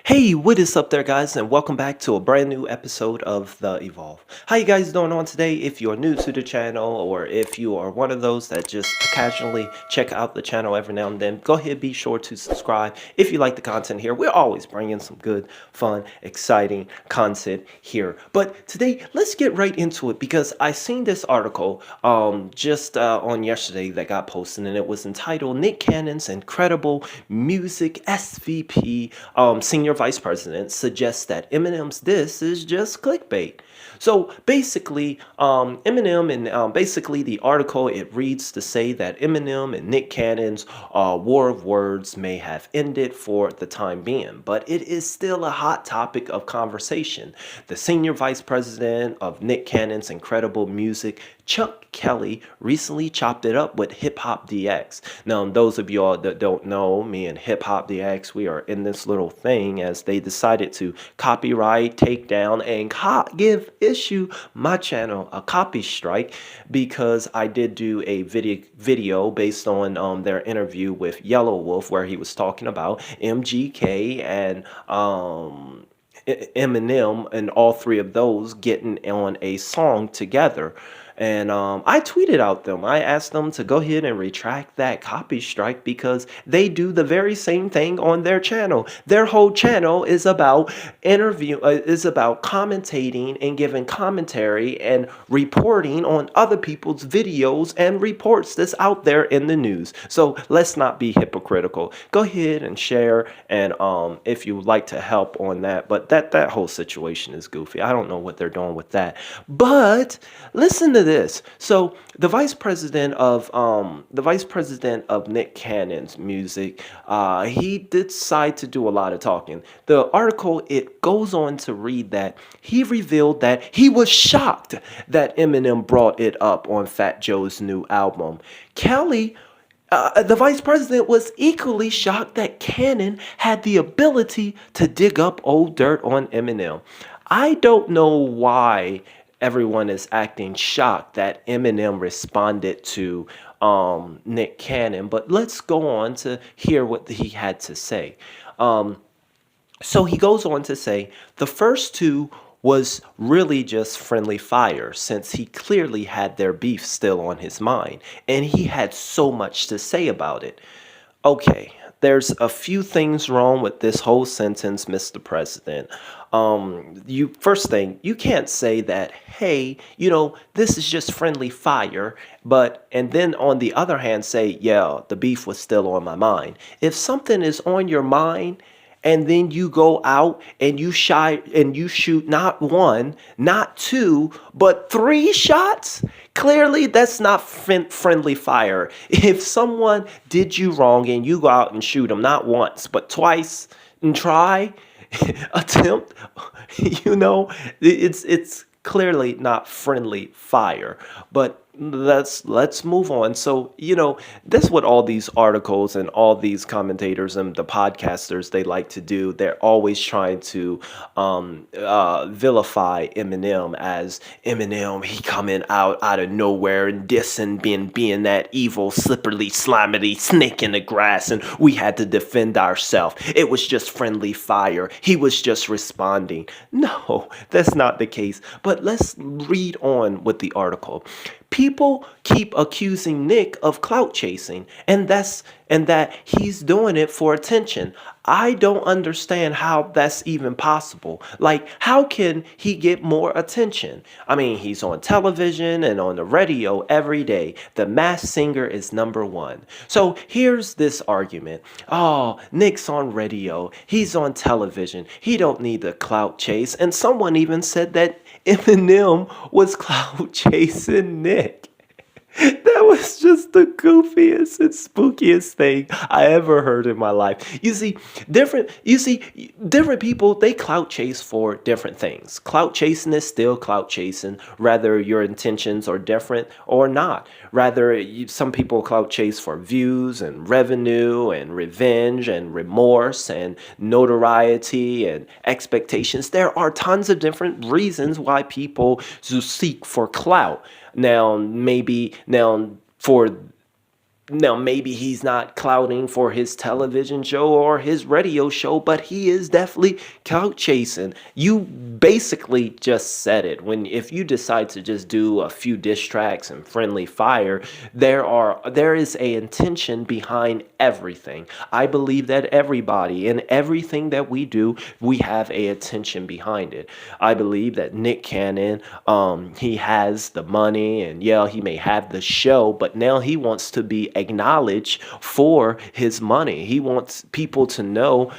Hey, what is up there, guys, and welcome back to a brand new episode of The Evolve. How you guys doing on today? If you're new to the channel, or if you are one of those that just casually check out the channel every now and then, go ahead, be sure to subscribe if you like the content here. We're always bringing some good, fun, exciting content here. But today, let's get right into it because I seen this article just on yesterday that got posted, and it was entitled "Nick Cannon's Incredible Music SVP Senior Vice President suggests that Eminem's diss is just clickbait." So basically, Eminem and basically the article, it reads to say that Eminem and Nick Cannon's war of words may have ended for the time being, but it is still a hot topic of conversation. The senior vice president of Nick Cannon's Incredible Music, Chuck Kelly, recently chopped it up with Hip Hop DX. Now, those of y'all that don't know, me and Hip Hop DX, we are in this little thing as they decided to copyright, take down, and issue my channel a copy strike because I did do a video based on their interview with Yellow Wolf, where he was talking about MGK and Eminem, and all three of those getting on a song together. And I tweeted out them. I asked them to go ahead and retract that copy strike because they do the very same thing on their channel. Their whole channel is about commentating and giving commentary and reporting on other people's videos and reports that's out there in the news. So let's not be hypocritical. Go ahead and share, and if you would like to help on that. But that whole situation is goofy. I don't know what they're doing with that. But listen to this. So the vice president of Nick Cannon's music, he did decide to do a lot of talking. The article, it goes on to read that he revealed that he was shocked that Eminem brought it up on Fat Joe's new album. Kelly, the vice president, was equally shocked that Cannon had the ability to dig up old dirt on Eminem. I don't know why everyone is acting shocked that Eminem responded to Nick Cannon, but let's go on to hear what he had to say. So he goes on to say the first two was really just friendly fire, since he clearly had their beef still on his mind, and he had so much to say about it. Okay, there's a few things wrong with this whole sentence, Mr. President. First thing, you can't say that, hey, this is just friendly fire, and then on the other hand say, yeah, the beef was still on my mind. If something is on your mind, and then you go out and you shoot not one, not two, but three shots, clearly that's not friendly fire. If someone did you wrong and you go out and shoot them not once, but twice, and try, attempt, it's clearly not friendly fire. But let's move on. So that's what all these articles and all these commentators and the podcasters, they like to do. They're always trying to vilify Eminem as Eminem, he coming out of nowhere and dissing, being that evil, slippery, slimy snake in the grass, and we had to defend ourselves. It was just friendly fire. He was just responding. No, that's not the case. But let's read on with the article. People keep accusing Nick of clout chasing, and that he's doing it for attention. I don't understand how that's even possible. Like, how can he get more attention? I mean, he's on television and on the radio every day. The Masked Singer is #1. So here's this argument. Oh, Nick's on radio. He's on television. He don't need the clout chase. And someone even said that Eminem was clout chasing Nick. That was just the goofiest and spookiest thing I ever heard in my life. Different people, they clout chase for different things. Clout chasing is still clout chasing, whether your intentions are different or not. Some people clout chase for views and revenue and revenge and remorse and notoriety and expectations. There are tons of different reasons why people seek for clout. Now, for Now, maybe he's not clouting for his television show or his radio show, but he is definitely clout chasing. You basically just said it. When if you decide to just do a few diss tracks and friendly fire, there is a intention behind everything. I believe that everybody and everything that we do, we have a intention behind it. I believe that Nick Cannon, he has the money, and yeah, he may have the show, but now he wants to be acknowledged for his money. He wants people to know,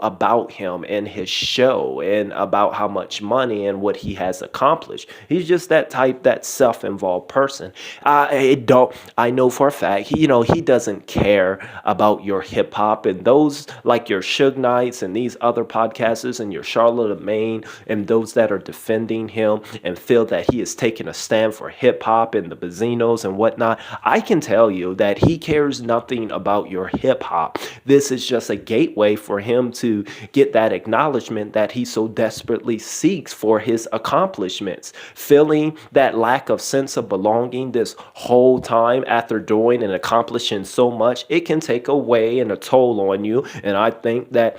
about him and his show and about how much money and what he has accomplished. He's just that self-involved person. I know for a fact, he doesn't care about your hip hop and those like your Suge Knights and these other podcasters and your Charlotte Maine and those that are defending him and feel that he is taking a stand for hip hop and the Bazinos and whatnot. I can tell you that he cares nothing about your hip hop. This is just a gateway for him to get that acknowledgement that he so desperately seeks for his accomplishments. Feeling that lack of sense of belonging this whole time after doing and accomplishing so much, it can take away and a toll on you. And I think that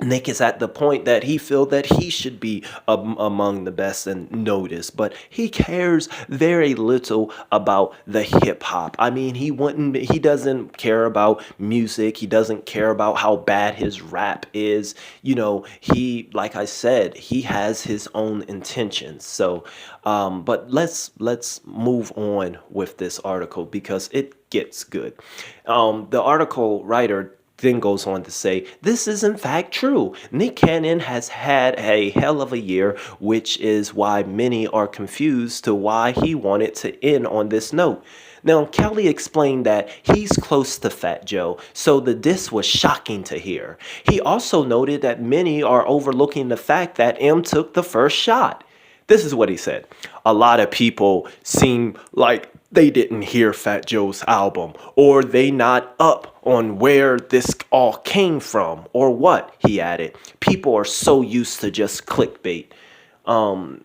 Nick is at the point that he feel that he should be among the best and noticed, but he cares very little about the hip hop. I mean, he doesn't care about music. He doesn't care about how bad his rap is. Like I said, he has his own intentions. So, but let's move on with this article because it gets good. The article writer then goes on to say, this is in fact true. Nick Cannon has had a hell of a year, which is why many are confused to why he wanted to end on this note. Now, Kelly explained that he's close to Fat Joe, so the diss was shocking to hear. He also noted that many are overlooking the fact that M took the first shot. This is what he said. A lot of people seem like they didn't hear Fat Joe's album, or they not up on where this all came from, or what, he added. People are so used to just clickbait. Oh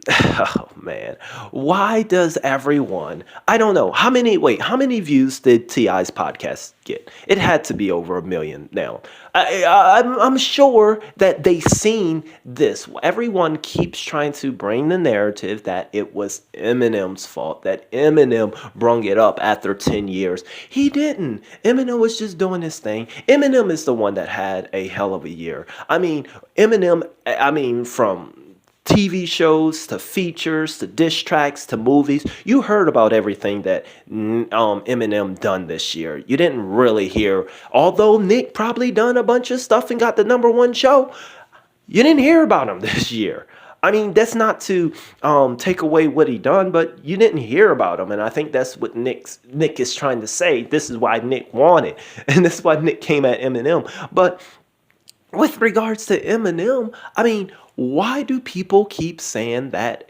man, why does everyone, I don't know, how many views did T.I.'s podcast get? It had to be over 1 million now. I'm sure that they seen this. Everyone keeps trying to bring the narrative that it was Eminem's fault, that Eminem brung it up after 10 years. He didn't. Eminem was just doing his thing. Eminem is the one that had a hell of a year. From TV shows to features to diss tracks to movies. You heard about everything that Eminem done this year. You didn't really hear, although Nick probably done a bunch of stuff and got the #1 show, you didn't hear about him this year. I mean, that's not to take away what he done, but you didn't hear about him. And I think that's what Nick is trying to say. This is why Nick wanted. And this is why Nick came at Eminem. But with regards to Eminem, I mean, why do people keep saying that,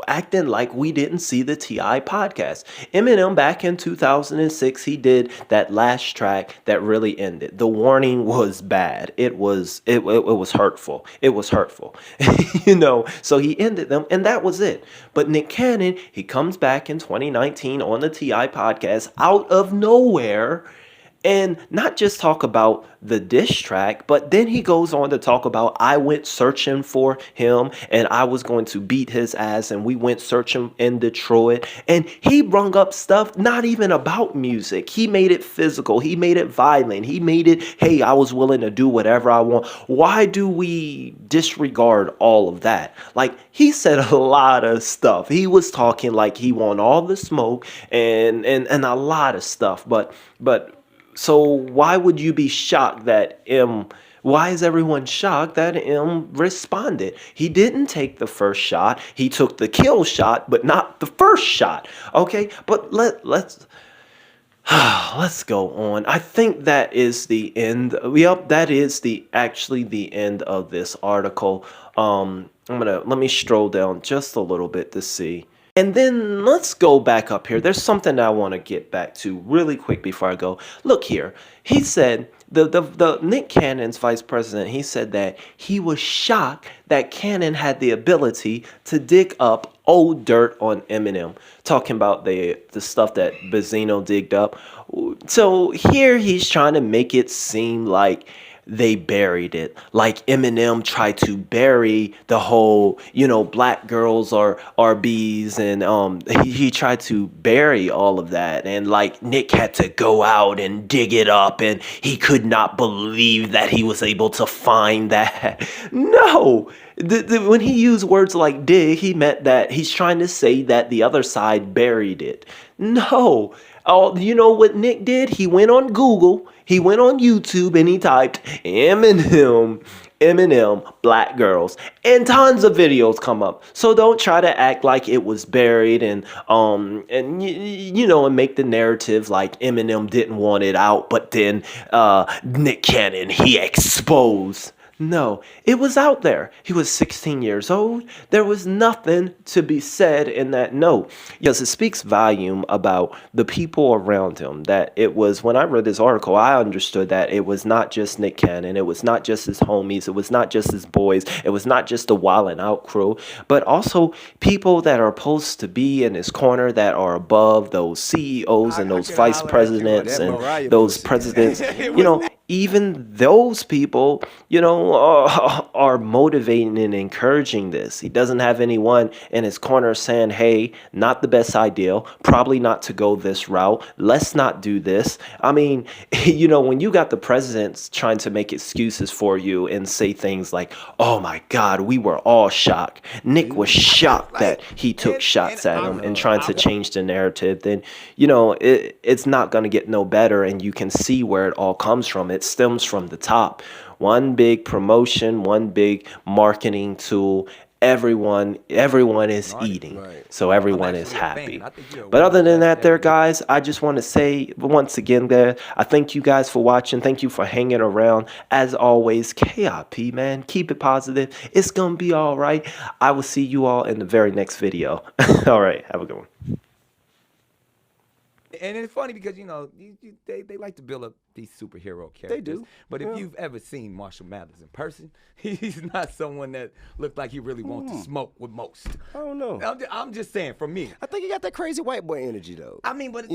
acting like we didn't see the T.I. podcast? Eminem back in 2006, he did that last track that really ended. The warning was bad. It was hurtful. It was hurtful. So he ended them and that was it. But Nick Cannon, he comes back in 2019 on the T.I. podcast out of nowhere. And not just talk about the diss track, but then he goes on to talk about, I went searching for him and I was going to beat his ass, and we went searching in Detroit. And he brung up stuff not even about music. He made it physical. He made it violent. He made it, hey, I was willing to do whatever I want. Why do we disregard all of that? Like, he said a lot of stuff. He was talking like he want all the smoke and a lot of stuff. But so why would you be shocked that why is everyone shocked that M responded? He didn't take the first shot. He took the kill shot, but not the first shot. Okay, but let's go on. I think that is the end. Yep, that is actually the end of this article. Let me stroll down just a little bit to see. And then let's go back up here. There's something I want to get back to really quick before I go. Look here. He said, the Nick Cannon's vice president, he said that he was shocked that Cannon had the ability to dig up old dirt on Eminem, talking about the stuff that Benzino digged up. So here he's trying to make it seem like they buried it. Like Eminem tried to bury the whole, black girls are bees, and he tried to bury all of that. And like Nick had to go out and dig it up, and he could not believe that he was able to find that. No. When he used words like dig, he meant that he's trying to say that the other side buried it. No. Oh, you know what Nick did? He went on Google, he went on YouTube, and he typed Eminem, black girls, and tons of videos come up. So don't try to act like it was buried, and and make the narrative like Eminem didn't want it out, but then Nick Cannon, he exposed. No, it was out there. He was 16 years old. There was nothing to be said in that note. Yes, it speaks volume about the people around him. That it was, when I read this article, I understood that it was not just Nick Cannon. It was not just his homies. It was not just his boys. It was not just the Wild 'N Out crew, but also people that are supposed to be in his corner that are above those CEOs and those vice presidents and those presidents. Even those people, are motivating and encouraging this. He doesn't have anyone in his corner saying, hey, not the best idea, probably not to go this route. Let's not do this. I mean, when you got the presidents trying to make excuses for you and say things like, oh my God, we were all shocked. Nick was shocked that he took shots at him and trying to change the narrative. Then, it's not going to get no better. And you can see where it all comes from. It stems from the top. One big promotion, one big marketing tool. Everyone is eating, so everyone is happy. But other than that there, guys, I just want to say once again there, I thank you guys for watching. Thank you for hanging around. As always, KIP, man, keep it positive. It's gonna be all right. I will see you all in the very next video. All right, have a good one. And it's funny because, they like to build up these superhero characters. They do. But if you've ever seen Marshall Mathers in person, he's not someone that looked like he really wants to smoke with most. I don't know. I'm just saying, for me. I think he got that crazy white boy energy, though. I mean, but